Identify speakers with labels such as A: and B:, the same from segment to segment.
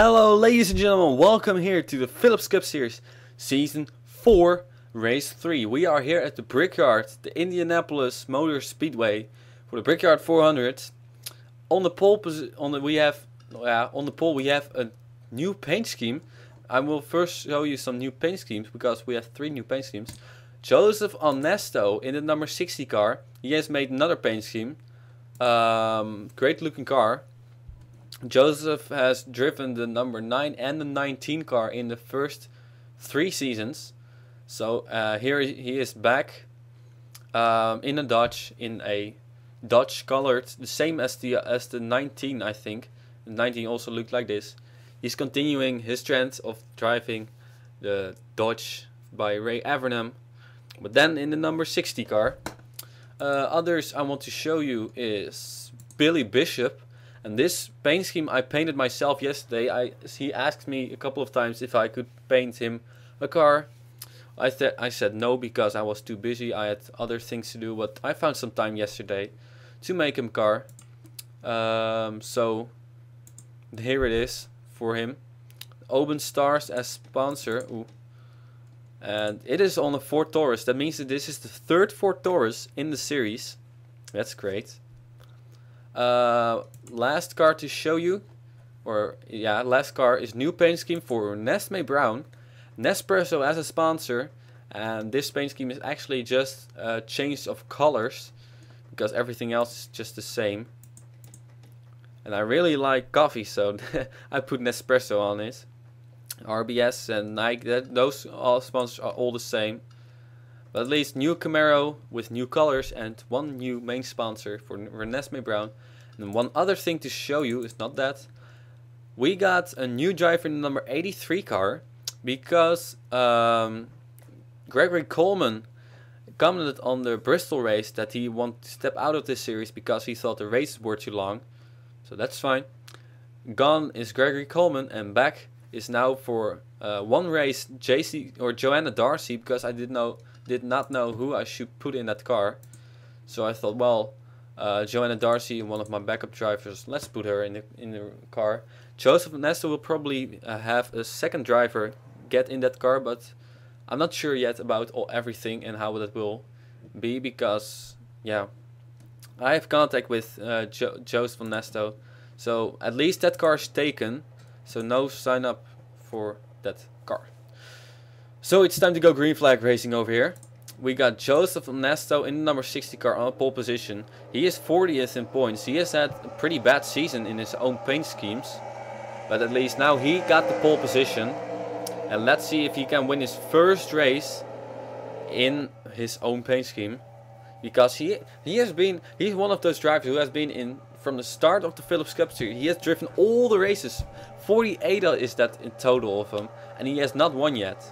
A: Hello ladies and gentlemen, welcome here to the Philips Cup Series, Season 4, Race 3. We are here at the Brickyard, the Indianapolis Motor Speedway, for the Brickyard 400. On the pole we have a new paint scheme. I will first show you some new paint schemes, because we have 3 new paint schemes. Joseph Ernesto in the number 60 car, he has made another paint scheme. Great looking car. Joseph has driven the number 9 and the 19 car in the first 3 seasons. So here he is back in a Dodge, colored, the same as the 19, I think. The 19 also looked like this. He's continuing his trend of driving the Dodge by Ray Avernham. But then in the number 60 car, others I want to show you is Billy Bishop. And this paint scheme I painted myself yesterday. He asked me a couple of times if I could paint him a car. I said no, because I was too busy. I had other things to do, but I found some time yesterday to make him a car. So here it is for him. Open Stars as sponsor. Ooh. And it is on a Ford Taurus. That means that this is the 3rd Ford Taurus in the series. That's great. Last car to show you, last car is new paint scheme for Nesme Brown, Nespresso as a sponsor, and this paint scheme is actually just a change of colors, because everything else is just the same. And I really like coffee, so I put Nespresso on it. RBS and Nike, those all sponsors are all the same. But at least new Camaro with new colors and 1 new main sponsor for Nesme Brown. And one other thing to show you is not that. We got a new driver in the number 83 car, because Gregory Coleman commented on the Bristol race that he wanted to step out of this series because he thought the races were too long. So that's fine. Gone is Gregory Coleman, and back is now for 1 race Joanna Darcy, because I did not know who I should put in that car. So I thought, well, Joanna Darcy, one of my backup drivers, let's put her in the car. Joseph Ernesto will probably have a second driver get in that car, but I'm not sure yet about everything and how that will be, because I have contact with Joseph Ernesto. So at least that car is taken, so no sign up for that car. So it's time to go green flag racing over here. We got Joseph Ernesto in the number 60 car on pole position. He is 40th in points. He has had a pretty bad season in his own paint schemes. But at least now he got the pole position. And let's see if he can win his first race in his own paint scheme. Because he's one of those drivers who has been in from the start of the Philips Cup Series. He has driven all the races. 48 is that in total of them. And he has not won yet.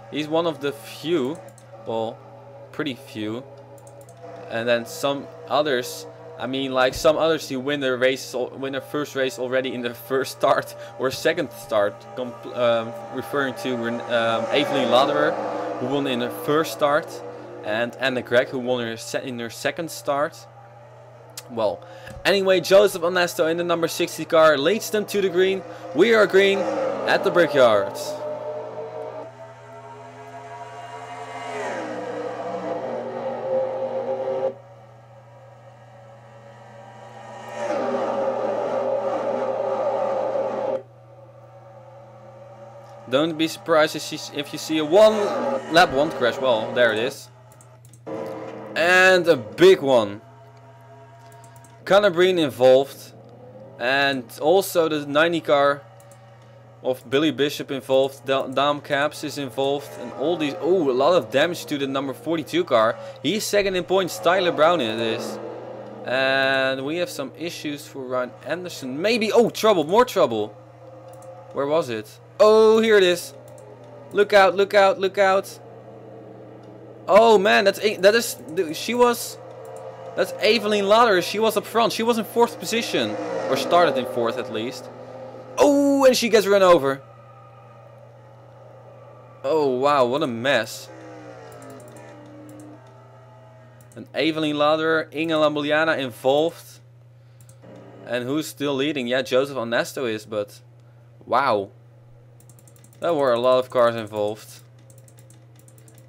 A: He's one of the few, well, pretty few. And then some others, I mean, like some others who win their first race already in their first start or second start. Referring to Evelyn Laderer, who won in her first start, and Anna Gregg, who won in her second start. Well, anyway, Joseph Ernesto in the number 60 car leads them to the green. We are green at the Brickyard. Don't be surprised if you see a lap 1 crash. Well, there it is. And a big one. Conor Breen involved. And also the 90 car of Billy Bishop involved. Dam Caps is involved. And all these... Oh, a lot of damage to the number 42 car. He's second in points. Tyler Brown in this. And we have some issues for Ryan Anderson. Maybe... Oh, trouble. More trouble. Where was it? Oh, here it is. Look out, look out, look out. Oh man, that's Evelyn Laderer. She was up front. She was in 4th position. Or started in 4th at least. Oh, and she gets run over. Oh wow, what a mess. And Evelyn Laderer, Inge Lambuliana involved. And who's still leading? Yeah, Joseph Ernesto is, but Wow. There were a lot of cars involved.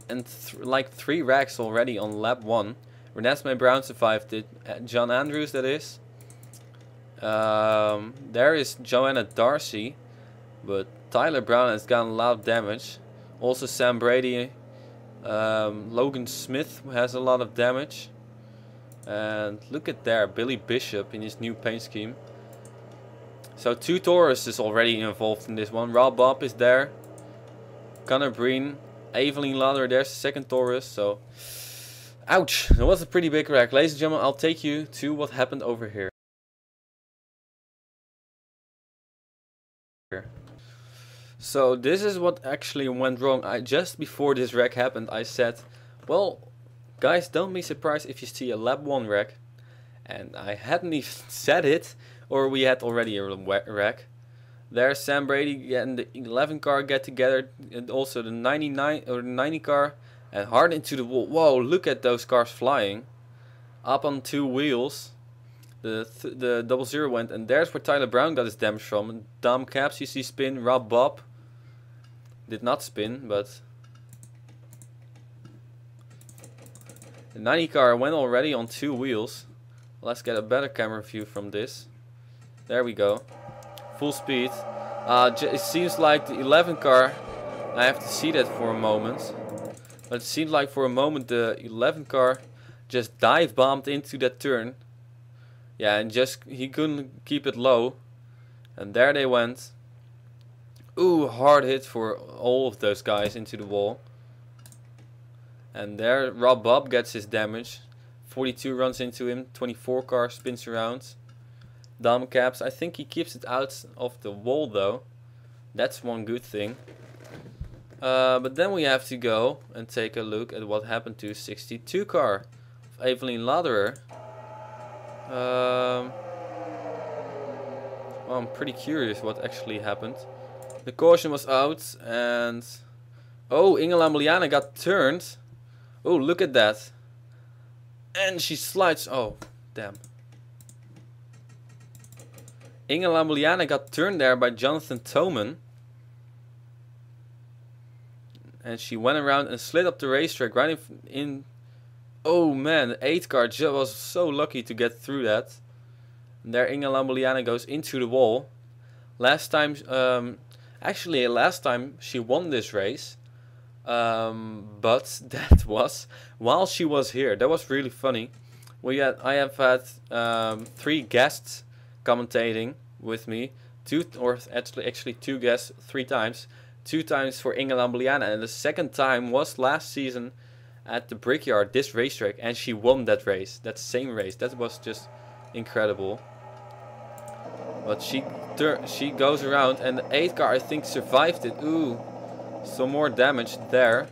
A: And like 3 wrecks already on lap 1. Renesmee Brown survived it. John Andrews, that is. There is Joanna Darcy. But Tyler Brown has gotten a lot of damage. Also Sam Brady. Logan Smith has a lot of damage. And look at there, Billy Bishop in his new paint scheme. So 2 Taurus is already involved in this one. Rob Bob is there. Connor Breen. Evelyn Lauder, there's the second Taurus. So, ouch, that was a pretty big wreck. Ladies and gentlemen, I'll take you to what happened over here. So this is what actually went wrong. Just before this wreck happened, I said, well, guys, don't be surprised if you see a lap 1 wreck. And I hadn't even said it, or we had already a wreck. There's Sam Brady and the 11 car get together, and also the 99 or the 90 car, and hard into the wall. Whoa, look at those cars flying up on 2 wheels. The 00 went, and there's where Tyler Brown got his damage from. Dom Caps, you see spin. Rob Bob did not spin, but the 90 car went already on 2 wheels. Let's get a better camera view from this. There we go. Full speed. It seems like the 11 car, I have to see that for a moment. But it seemed like for a moment the 11 car just dive bombed into that turn. Yeah, and he couldn't keep it low. And there they went. Ooh, hard hit for all of those guys into the wall. And there Rob Bob gets his damage. 42 runs into him, 24 car spins around. Dom Caps, I think he keeps it out of the wall though. That's one good thing. But then we have to go and take a look at what happened to 62 car of Evelyn Lauderer. Well, I'm pretty curious what actually happened. The caution was out and... Oh, Ingela Meliana got turned. Oh, look at that. And she slides... Oh, damn. Ingela Meliana got turned there by Jonathan Toman. And she went around and slid up the racetrack right in... Oh man, the 8 car was so lucky to get through that. And there Ingela Meliana goes into the wall. Last time... actually, last time she won this race. But that was while she was here. That was really funny. I have had 3 guests commentating with me, actually 2 guests 3 times. 2 times for Ingela Meliana, and the second time was last season at the Brickyard, this racetrack, and she won that race, that same race. That was just incredible. But she goes around, and the 8 car I think survived it. Ooh, some more damage there.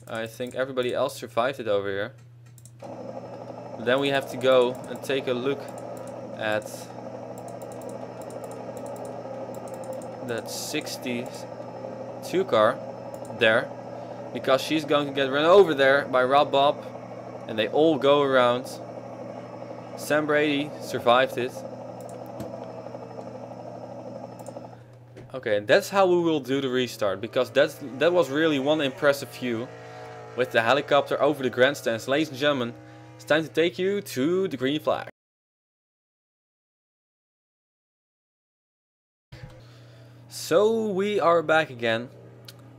A: I think everybody else survived it over here. But then we have to go and take a look at that 62 car there, because she's going to get run over there by Rob Bob, and they all go around. Sam Brady survived it. Okay, that's how we will do the restart, because that was really one impressive view with the helicopter over the grandstands. Ladies and gentlemen, it's time to take you to the green flag. So we are back again.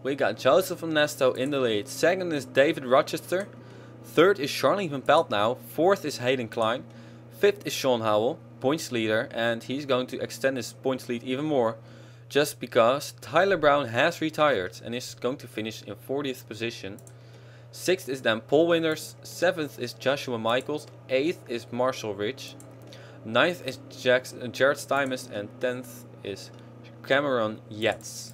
A: We got Joseph Ernesto in the lead. Second is David Rochester. Third is Charlie Van Pelt now. Fourth is Hayden Klein. Fifth is Sean Howell, points leader, and he's going to extend his points lead even more, just because Tyler Brown has retired and is going to finish in 40th position. 6th is then Paul Winters. 7th is Joshua Michaels. 8th is Marshall Rich. 9th is Jared Stymers, and 10th is Cameron Yates.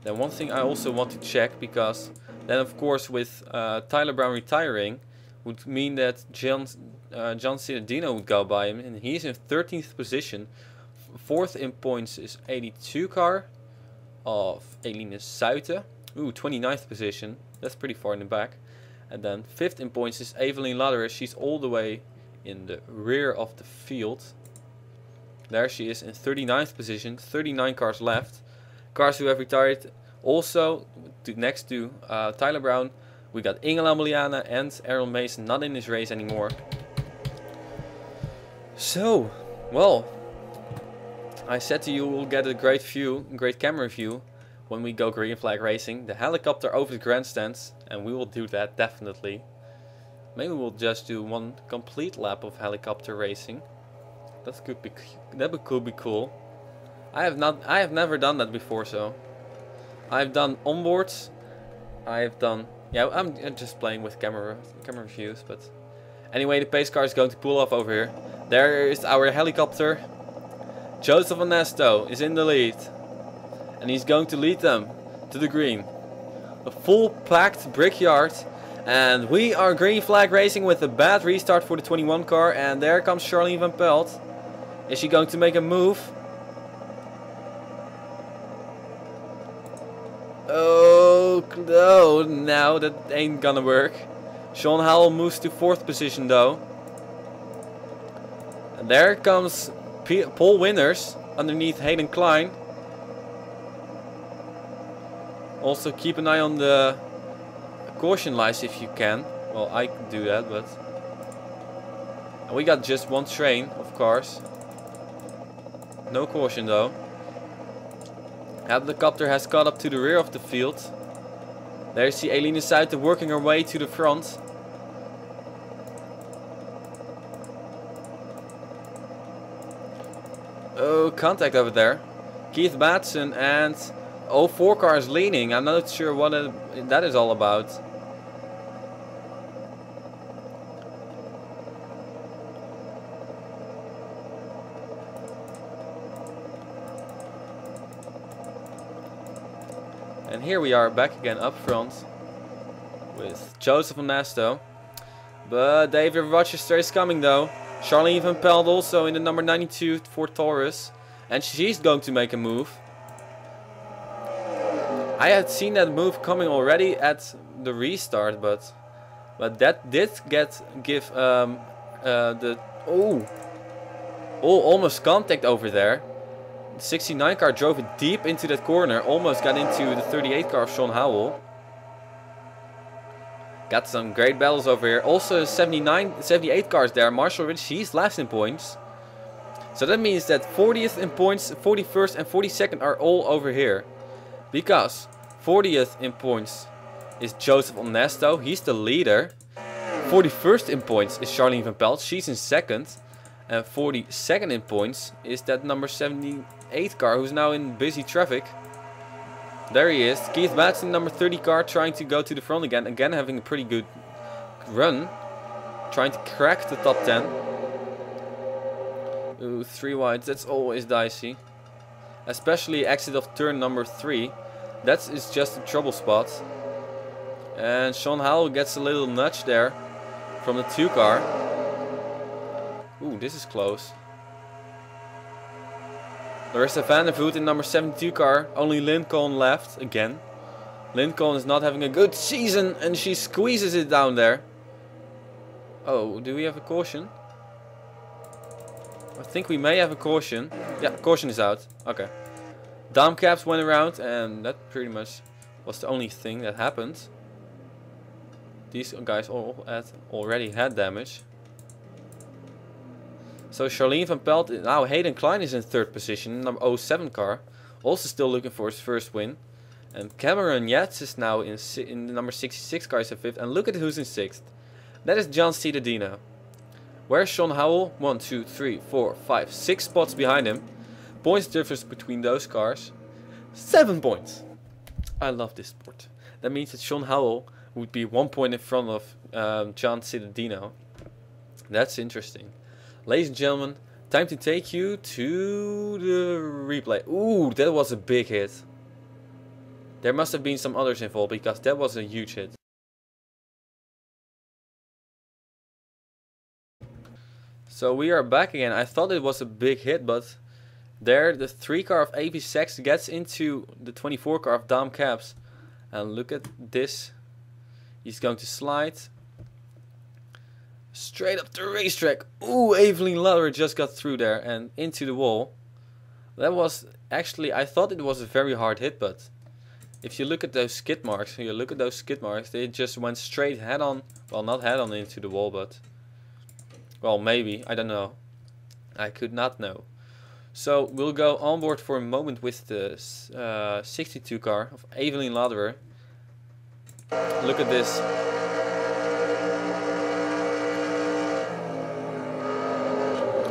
A: Then one thing I also want to check, because then of course with Tyler Brown retiring would mean that John Cittadino would go by him, and he's in 13th position. 4th in points is 82 car of Eline Suiten. Ooh, 29th position. That's pretty far in the back. And then 5th in points is Evelyn Lauderer. She's all the way in the rear of the field. There she is in 39th position. 39 cars left. Cars who have retired. Also, next to Tyler Brown, we got Ingela Moliana and Aaron Mason not in this race anymore. So, well, I said to you we'll get a great view, great camera view when we go green flag racing. The helicopter over the grandstands, and we will do that definitely. Maybe we'll just do one complete lap of helicopter racing. That could be cool. I have never done that before, so I've done onboards. I've done, yeah, I'm just playing with camera views, but anyway, the pace car is going to pull off over here. There is our helicopter. Joseph Ernesto is in the lead. And he's going to lead them to the green. A full packed Brickyard. And we are green flag racing with a bad restart for the 21 car. And there comes Charlene Van Pelt. Is she going to make a move? Oh no, no, that ain't gonna work. Sean Howell moves to 4th position though. And there comes Paul Winners underneath Hayden Klein. Also keep an eye on the caution lights if you can. Well, I can do that, but... And we got just one train of cars. No caution though. Helicopter has caught up to the rear of the field. There you see Elina Suiter working her way to the front. Oh, contact over there. Keith Batson and 04 car is leaning. I'm not sure what that is all about. And here we are back again up front with Joseph Ernesto. But David Rochester is coming though. Charlene Van Pelt also in the number 92 for Taurus. And she's going to make a move. I had seen that move coming already at the restart, but that did give almost contact over there. The 69 car drove it deep into that corner, almost got into the 38 car of Sean Howell. Got some great battles over here. Also 78 cars there. Marshall Ridge, he's last in points. So that means that 40th in points, 41st and 42nd are all over here. Because 40th in points is Joseph Ernesto, he's the leader. 41st in points is Charlene Van Pelt, she's in 2nd. And 42nd in points is that number 78 car who's now in busy traffic. There he is, Keith Batson, number 30 car, trying to go to the front again. Again having a pretty good run. Trying to crack the top 10. Ooh, 3 wides, that's always dicey. Especially exit of turn number 3. That is just a trouble spot. And Sean Howell gets a little nudge there from the 2 car. Ooh, this is close. Larissa Vandervoot in number 72 car. Only Lincoln left again. Lincoln is not having a good season and she squeezes it down there. Oh, do we have a caution? I think we may have a caution. Yeah, caution is out. Okay. Dom caps went around and that pretty much was the only thing that happened. These guys all already had damage. So Charlene Van Pelt, now Hayden Klein is in 3rd position, number 07 car. Also still looking for his first win. And Cameron Yates is now in the number 66 car is in 5th. And look at who's in 6th. That is John Cittadino. Where's Sean Howell? 1, 2, 3, 4, 5, 6 spots behind him. Points difference between those cars. 7 points. I love this sport. That means that Sean Howell would be 1 point in front of John Cittadino. That's interesting. Ladies and gentlemen, time to take you to the replay. Ooh, that was a big hit. There must have been some others involved because that was a huge hit. So we are back again. I thought it was a big hit, but there the 3 car of AP Sex gets into the 24 car of Dom Caps. And look at this. He's going to slide. Straight up the racetrack. Ooh, Evelyn Lauder just got through there and into the wall. That was actually, I thought it was a very hard hit, but if you look at those skid marks, they just went straight head on. Well, not head on into the wall, but well, maybe, I don't know. I could not know. So we'll go on board for a moment with the 62 car of Evelyn Lauderer. Look at this.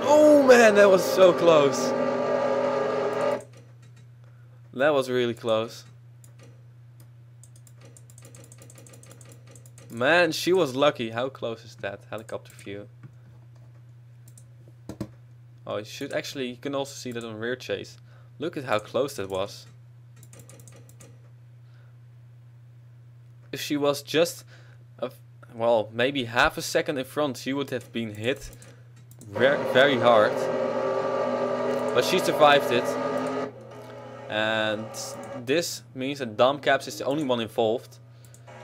A: Oh man, that was so close. That was really close. Man, she was lucky. How close is that helicopter view? Oh, you can also see that on rear chase. Look at how close that was. If she was just, well, maybe half a second in front, she would have been hit very hard. But she survived it. And this means that Dom Caps is the only one involved.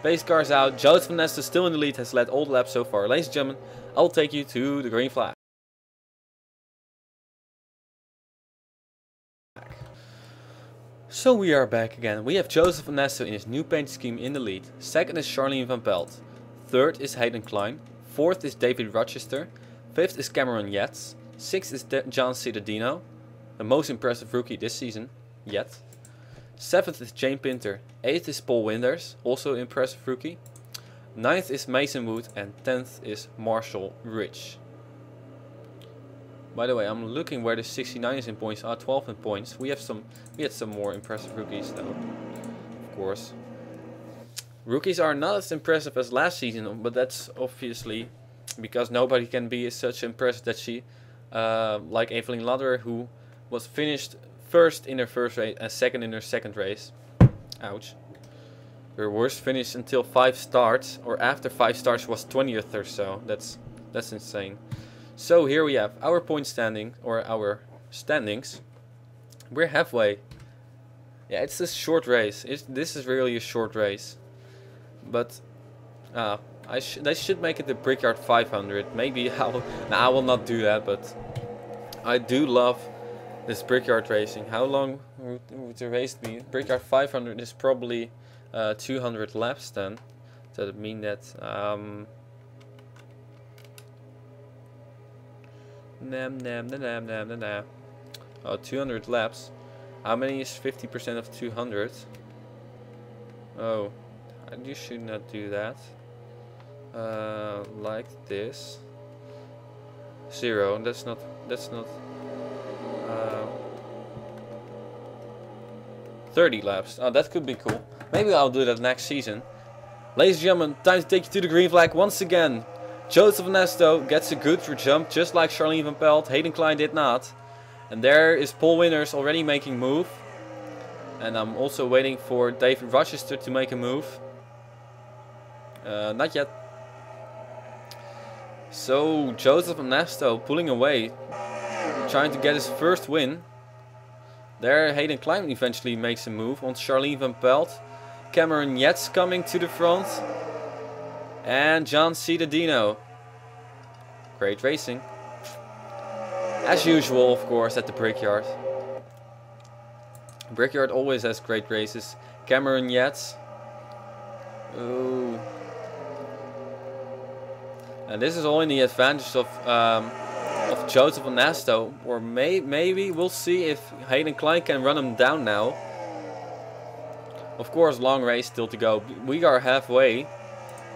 A: Pace car's out. Joseph Van Nesta still in the lead, has led all the laps so far. Ladies and gentlemen, I'll take you to the green flag. So we are back again. We have Joseph Van Nesta in his new paint scheme in the lead. Second is Charlene Van Pelt. Third is Hayden Klein. Fourth is David Rochester. Fifth is Cameron Yates. Sixth is John Cittadino, the most impressive rookie this season yet. Seventh is Jane Pinter. Eighth is Paul Winders, also impressive rookie. Ninth is Mason Wood, and 10th is Marshall Rich. By the way, I'm looking where the 69 is in points, 12 in points. We had some more impressive rookies though, of course. Rookies are not as impressive as last season, but that's obviously because nobody can be such impressive that she, like Evelyn Lauderer, who was finished first in her first race and second in her second race. Ouch. Her worst finish until 5 starts, or after 5 starts, was 20th or so. That's insane. So here we have our point standing, or our standings. We're halfway. Yeah, it's a short race. This is really a short race. But they should make it the Brickyard 500. Maybe I will not do that, but I do love this Brickyard racing. How long would the race be? Brickyard 500 is probably 200 laps then. Does it mean that oh, 200 laps. How many is 50% of 200? Oh, you should not do that. Like this. 0. That's not. 30 laps. Oh, that could be cool. Maybe I'll do that next season. Ladies and gentlemen, time to take you to the green flag once again. Joseph Van Nesta gets a good jump, just like Charlene Van Pelt. Hayden Klein did not. And there is Paul Winders already making move. And I'm also waiting for David Rochester to make a move. Not yet. So Joseph Van Nesta pulling away, trying to get his first win. There Hayden Klein eventually makes a move on Charlene Van Pelt. Cameron Yates coming to the front. And John Cittadino. Great racing. As usual, of course, at the Brickyard. Brickyard always has great races. Cameron Yates. Ooh. And this is all in the advantage of Joseph Van Nesta. Or maybe we'll see if Hayden Klein can run him down now. Of course, long race still to go. We are halfway.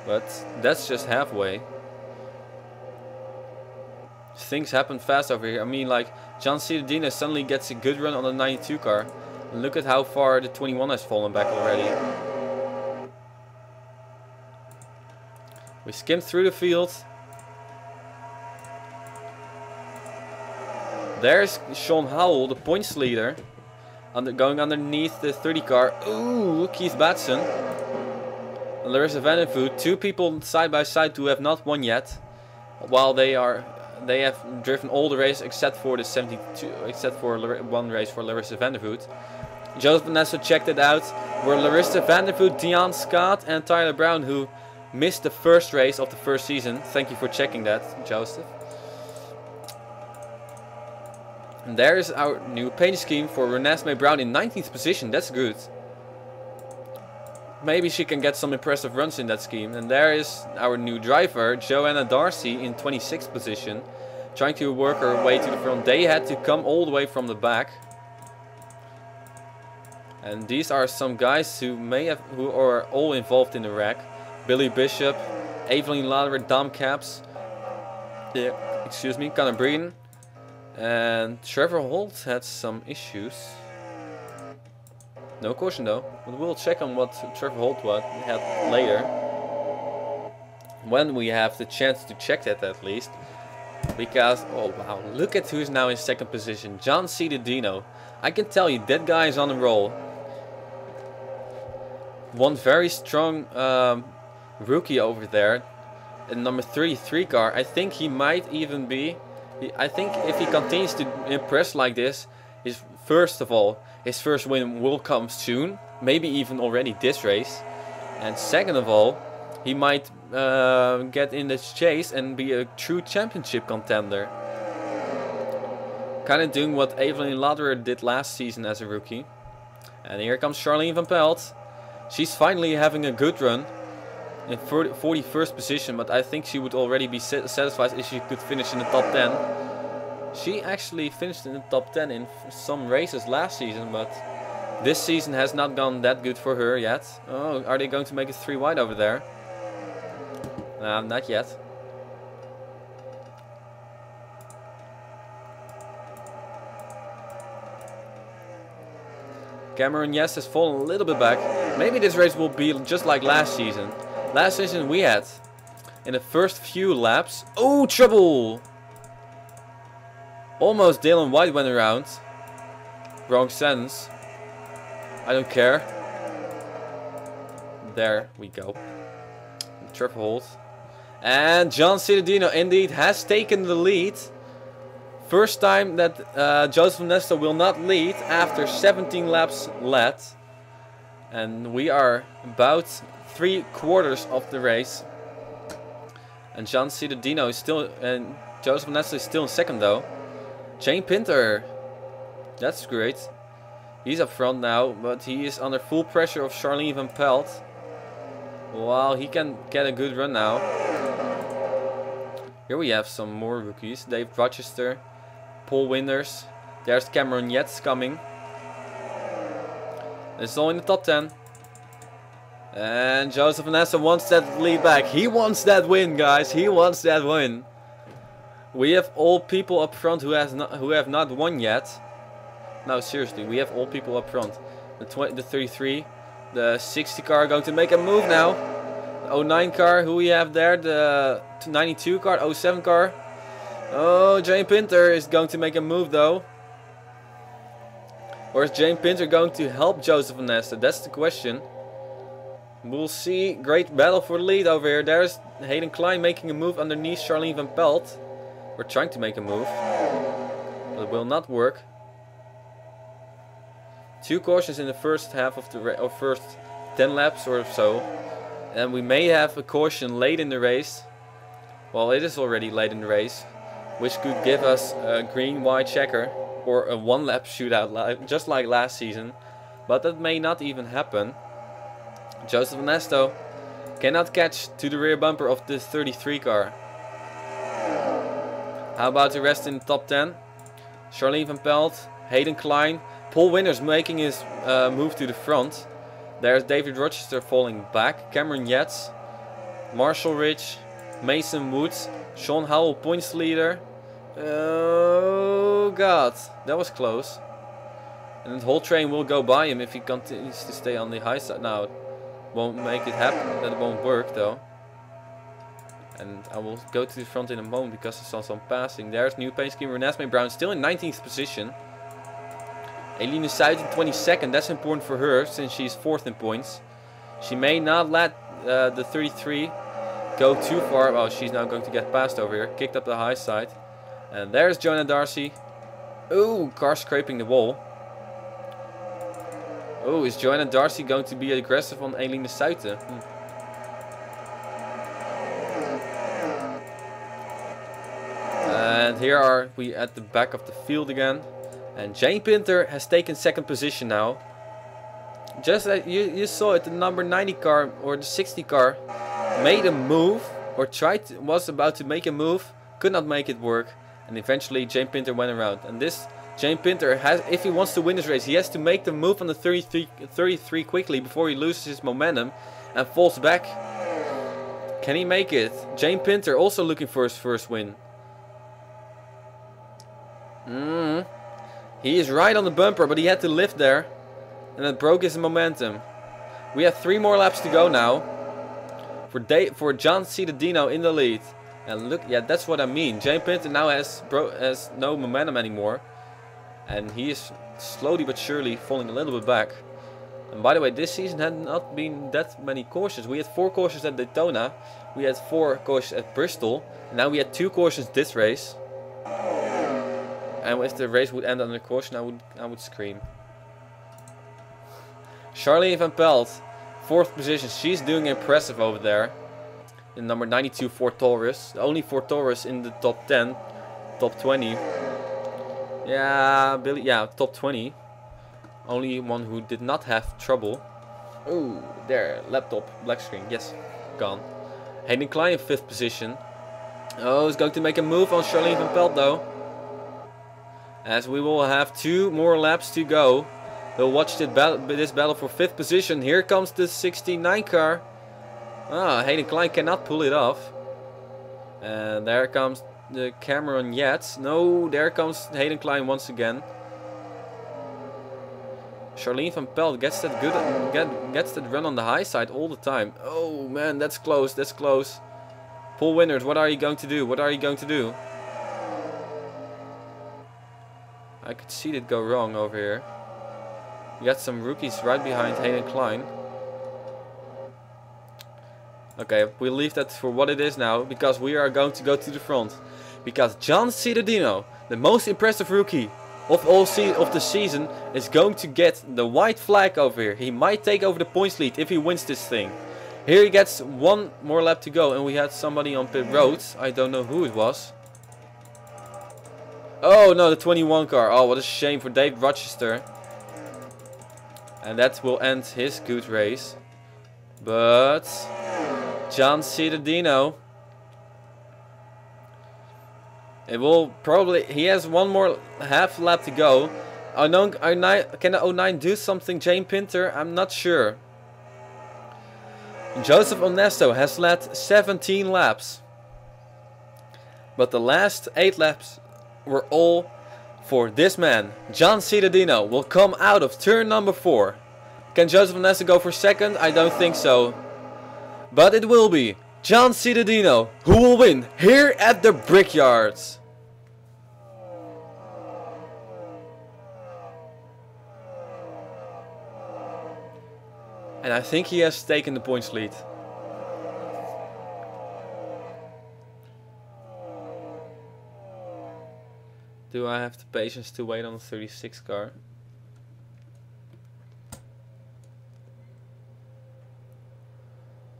A: But that's just halfway. Things happen fast over here. I mean, like, John Cittadino suddenly gets a good run on the 92 car. And look at how far the 21 has fallen back already. We skimmed through the field. There's Sean Howell, the points leader. Going underneath the 30 car. Ooh, Keith Batson. Larissa Vandervoot, 2 people side by side who have not won yet, while they have driven all the races except for the 72, except for one race for Larissa Vandervoot. Joseph Van Nesta checked it out, were Larissa Vandervoot, Dion Scott and Tyler Brown, who missed the first race of the first season. Thank you for checking that, Joseph. And there is our new paint scheme for Renesmee Brown in 19th position. That's good. Maybe she can get some impressive runs in that scheme. And there is our new driver, Joanna Darcy, in 26th position, trying to work her way to the front. They had to come all the way from the back. And these are some guys who are all involved in the wreck. Billy Bishop, Evelyn Lauder, Dom Caps, Connor Breen, and Trevor Holt had some issues. No caution though, but we'll check on what Trevor Holt had later. When we have the chance to check that at least. Because, oh wow, look at who's now in second position. John Cittadino. I can tell you, that guy is on a roll. One very strong rookie over there. In number 33 car. I think he might even be... I think if he continues to impress like this, his first win will come soon. Maybe even already this race. And second of all, he might get in this chase and be a true championship contender. Kind of doing what Evelyn Lauderer did last season as a rookie. And here comes Charlene van Pelt. She's finally having a good run. In 41st position, but I think she would already be satisfied if she could finish in the top 10. She actually finished in the top 10 in some races last season, but this season has not gone that good for her yet. Oh, are they going to make it 3 wide over there? Not yet. Cameron Yes has fallen a little bit back. Maybe this race will be just like last season. Last season we had, in the first few laps, oh, trouble! Almost Dylan White went around. Wrong sense. I don't care. There we go. Trevor Holt. And John Cittadino indeed has taken the lead. First time that Joseph Nesta will not lead after 17 laps led. And we are about 3/4 of the race. And John Cittadino is still, and Joseph Nesta is still in second though. Jane Pinter, that's great. He's up front now, but he is under full pressure of Charlene van Pelt. Wow, he can get a good run now. Here we have some more rookies. Dave Rochester, Paul Winders. There's Cameron Yates coming. It's all in the top 10. And Joseph Nesta wants that lead back. He wants that win, guys. He wants that win. We have all people up front who have not won yet. No, seriously, we have all people up front. The 33, the 60 car going to make a move now. The 09 car, who we have there, the 92 car, 07 car. Oh, Jane Pinter is going to make a move though. Or is Jane Pinter going to help Joseph Nesta? That's the question. We'll see. Great battle for the lead over here. There's Hayden Klein making a move underneath Charlene van Pelt. We're trying to make a move, but it will not work. 2 cautions in the first half of the first 10 laps or so, and we may have a caution late in the race. Well, it is already late in the race, which could give us a green-white checker or a 1-lap shootout, just like last season. But that may not even happen. Joseph Nesto cannot catch to the rear bumper of this 33 car. How about the rest in the top 10? Charlene van Pelt, Hayden Klein, Paul Winders making his move to the front. There's David Rochester falling back, Cameron Yates, Marshall Rich, Mason Woods, Sean Howell points leader. Oh god, that was close. And the whole train will go by him if he continues to stay on the high side. Now, won't make it happen, that won't work though. And I will go to the front in a moment because I saw some passing. There's new paint scheme Renesmee Brown still in 19th position. Eline Suit in 22nd, that's important for her since she's 4th in points. She may not let the 33 go too far. Well, she's now going to get passed over here. Kicked up the high side. And there's Joanna Darcy. Oh, car scraping the wall. Oh, is Joanna Darcy going to be aggressive on Eline Suit? And here are we at the back of the field again. And Jane Pinter has taken second position now. Just as you saw it, the number 90 car or the 60 car made a move, or was about to make a move, could not make it work, and eventually Jane Pinter went around. And this Jane Pinter has, if he wants to win this race, he has to make the move on the 33 quickly before he loses his momentum and falls back. Can he make it? Jane Pinter also looking for his first win. He is right on the bumper, but he had to lift there. And it broke his momentum. We have 3 more laps to go now. For John Cittadino in the lead. And look, yeah, that's what I mean. Jane Pinter now has no momentum anymore. And he is slowly but surely falling a little bit back. And by the way, this season had not been that many cautions. We had 4 cautions at Daytona. We had 4 cautions at Bristol. And now we had 2 cautions this race. And if the race would end under caution, I would scream. Charlene Van Pelt, 4th position. She's doing impressive over there. In number 92 Ford Taurus. The only Ford Taurus in the top 10. Top 20. Yeah, top 20. Only one who did not have trouble. Oh, there. Laptop. Black screen. Yes. Gone. Hayden Klein in 5th position. Oh, he's going to make a move on Charlene Van Pelt though. As we will have 2 more laps to go. We'll watch this battle for 5th position. Here comes the 69 car. Hayden Klein cannot pull it off. And there comes the Cameron Yates. No, there comes Hayden Klein once again. Charlene Van Pelt gets that gets that run on the high side all the time. Oh man, that's close. That's close. Paul Winners, what are you going to do? What are you going to do? I could see it go wrong over here. We got some rookies right behind Hayden Klein. Okay, we'll leave that for what it is now, because we are going to go to the front. Because John Cittadino, the most impressive rookie of the season, is going to get the white flag over here. He might take over the points lead if he wins this thing. Here he gets 1 more lap to go, and we had somebody on pit road. I don't know who it was. Oh no, the 21 car. Oh, what a shame for Dave Rochester. And that will end his good race. But John Cittadino, it will probably, he has 1 more half lap to go. Can the 09 do something, Jane Pinter? I'm not sure. Joseph Onesto has led 17 laps. But the last 8 laps were all for this man. John Cittadino will come out of turn number 4. Can Joseph Onesto go for 2nd? I don't think so. But it will be John Cittadino who will win here at the Brickyard. And I think he has taken the points lead. Do I have the patience to wait on the 36 car?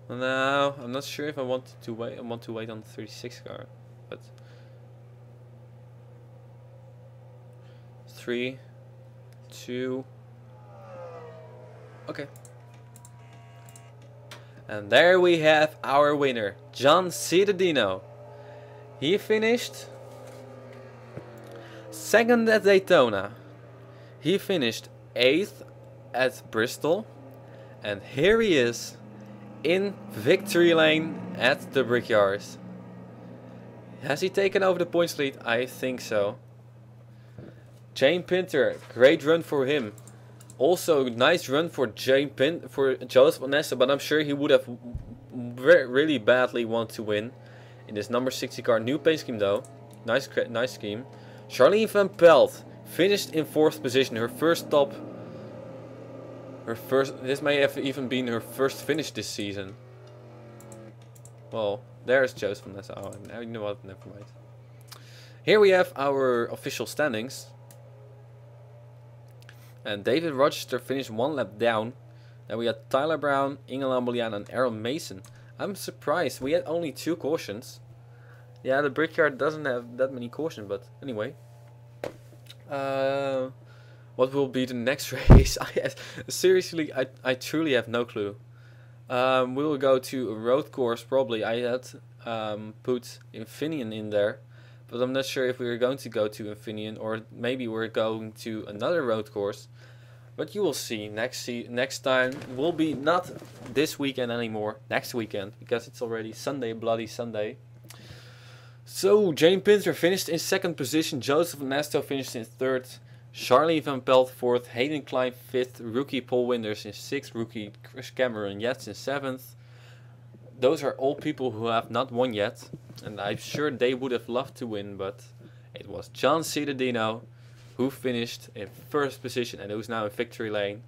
A: No, I'm not sure if I want to wait. I want to wait on the 36 car, but 3, 2, okay. And there we have our winner, John Cittadino. He finished 2nd at Daytona. He finished 8th at Bristol, and here he is in victory lane at the Brickyard. Has he taken over the points lead? I think so. Jane Pinter, great run for him. Also nice run for Joseph Onesto, but I'm sure he would have really badly want to win in this number 60 car. New paint scheme though. Nice scheme. Charlene Van Pelt finished in 4th position. Her first top. This may have even been her first finish this season. Well, there's Joseph Onesto. Oh, you know what? Never mind. Here we have our official standings. And David Rochester finished 1 lap down. Then we had Tyler Brown, Inge Lambolean and Aaron Mason. I'm surprised. We had only 2 cautions. Yeah, the Brickyard doesn't have that many caution, but anyway. What will be the next race? Seriously, I truly have no clue. We will go to a road course probably. I had put Infineon in there, but I'm not sure if we're going to go to Infineon or maybe we're going to another road course. But you will see. Next time will be not this weekend anymore. Next weekend, because it's already Sunday, bloody Sunday. So Jane Pinter finished in 2nd position. Joseph Ernesto finished in 3rd. Charlie Van Pelt 4th. Hayden Klein 5th. Rookie Paul Winders in 6th. Rookie Chris Cameron Yates in 7th. Those are all people who have not won yet. And I'm sure they would have loved to win. But it was John Cittadino who finished in 1st position and who's now in victory lane.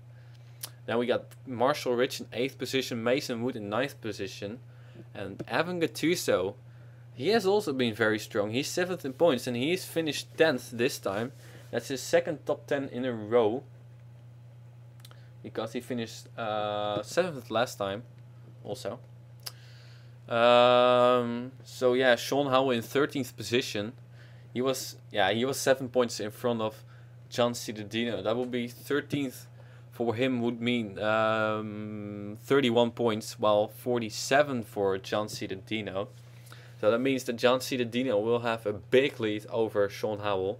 A: Then we got Marshall Rich in 8th position. Mason Wood in 9th position. And Evan Gattuso, he has also been very strong. He's 7th in points and he's finished 10th this time. That's his 2nd top 10 in a row. Because he finished 7th last time also. So yeah, Sean Howell in 13th position. He was 7 points in front of John Cittadino. That would be 13th for him would mean 31 points, while 47 for John Cittadino. So that means that John Cittadino will have a big lead over Sean Howell.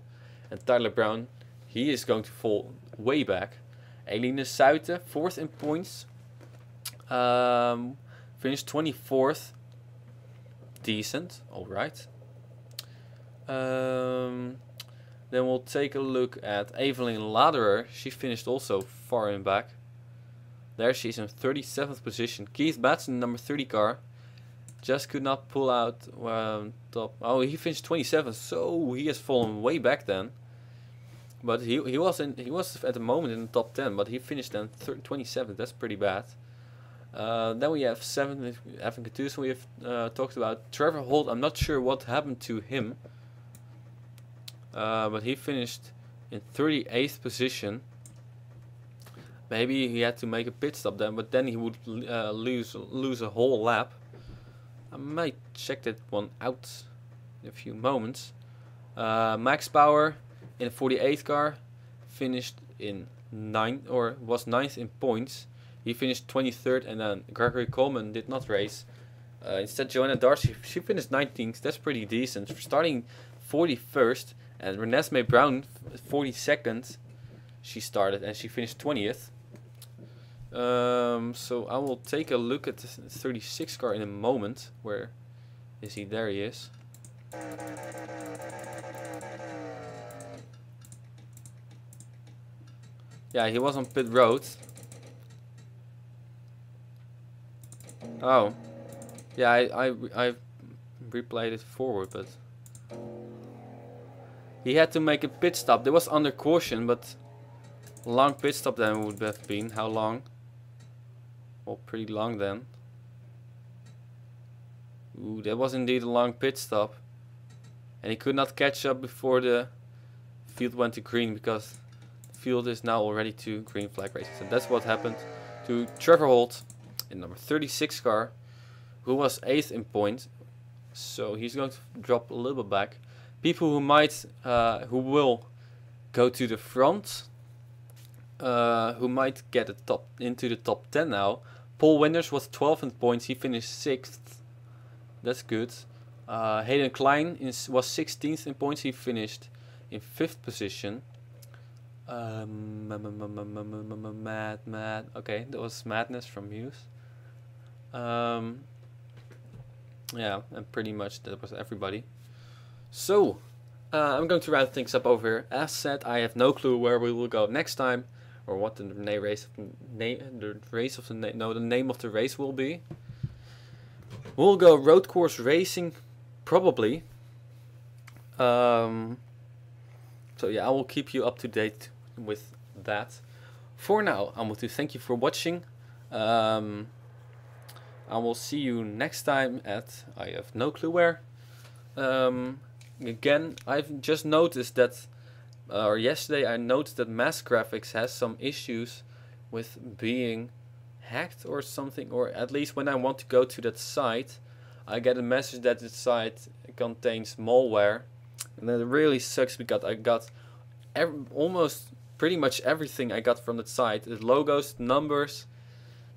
A: And Tyler Brown, he is going to fall way back. Eline Suiten, 4th in points. Finished 24th. Decent, alright. Then we'll take a look at Evelyn Laderer. She finished also far in back. There she's in 37th position. Keith Batson, number 30 car, just could not pull out top. Oh, he finished 27th, so he has fallen way back then. But he was at the moment in the top 10, but he finished then 27th. That's pretty bad. Then we have 7th, Evan Gattuso. We have talked about Trevor Holt. I'm not sure what happened to him. But he finished in 38th position. Maybe he had to make a pit stop then, but then he would lose a whole lap. I might check that one out in a few moments. Max Power in a 48th car finished in was 9th in points. He finished 23rd, and then Gregory Coleman did not race. Instead, Joanna Darcy, she finished 19th. That's pretty decent. Starting 41st. And Renesmee Brown, 42nd, she started and she finished 20th. So I will take a look at the 36 car in a moment. Where is he? There he is. Yeah, he was on pit road. Oh, yeah, I replayed it forward, but he had to make a pit stop. There was under caution, but a long pit stop then would have been. How long? Well, pretty long then. Ooh, that was indeed a long pit stop. And he could not catch up before the field went to green, because the field is now already to green flag races. And that's what happened to Trevor Holt in number 36 car, who was 8th in points. So he's going to drop a little bit back. People who will go to the front, who might get into the top 10 now. Paul Winders was 12th in points. He finished 6th. That's good. Hayden Klein was 16th in points. He finished in 5th position. Mad. Okay, that was Madness from Muse. Yeah, and pretty much that was everybody. So, I'm going to round things up over here. As said, I have no clue where we will go next time, or what the name of the race will be. We'll go road course racing, probably. So yeah, I will keep you up to date with that. For now, I want to thank you for watching. I will see you next time at I have no clue where. Again, I've just noticed that, or yesterday I noticed that Mass Graphics has some issues with being hacked or something, or at least when I want to go to that site, I get a message that the site contains malware, and that really sucks because I got almost pretty much everything I got from that site. The logos, numbers,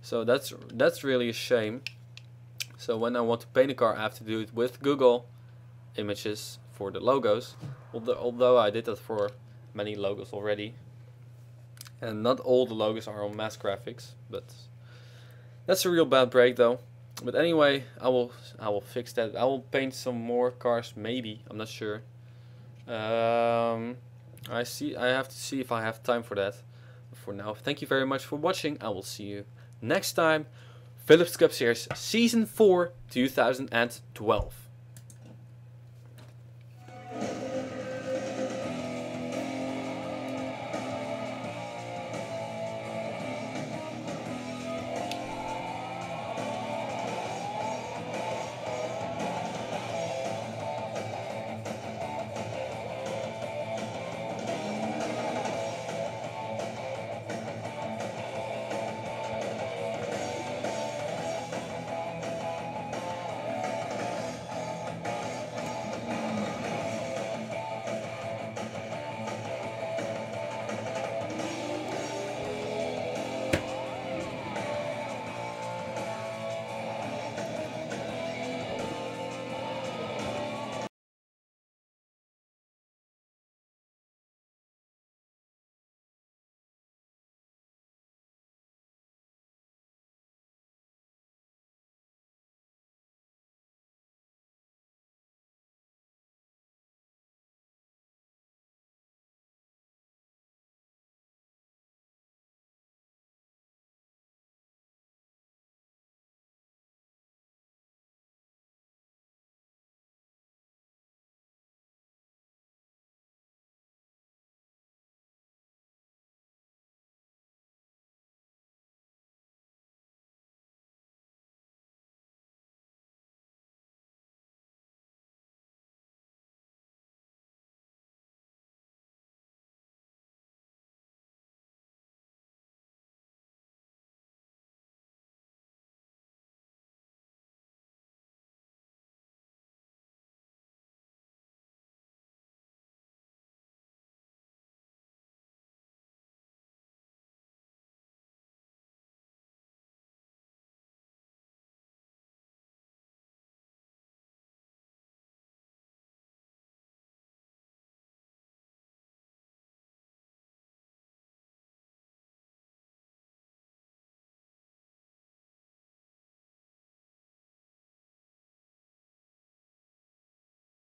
A: so that's really a shame. So when I want to paint a car, I have to do it with Google Images for the logos, although I did that for many logos already, and not all the logos are on Mass Graphics, but that's a real bad break though. But anyway, I will fix that. I will paint some more cars, maybe. I'm not sure. I have to see if I have time for that. But for now, thank you very much for watching. I will see you next time. Philips Cup Series Season 4 2012.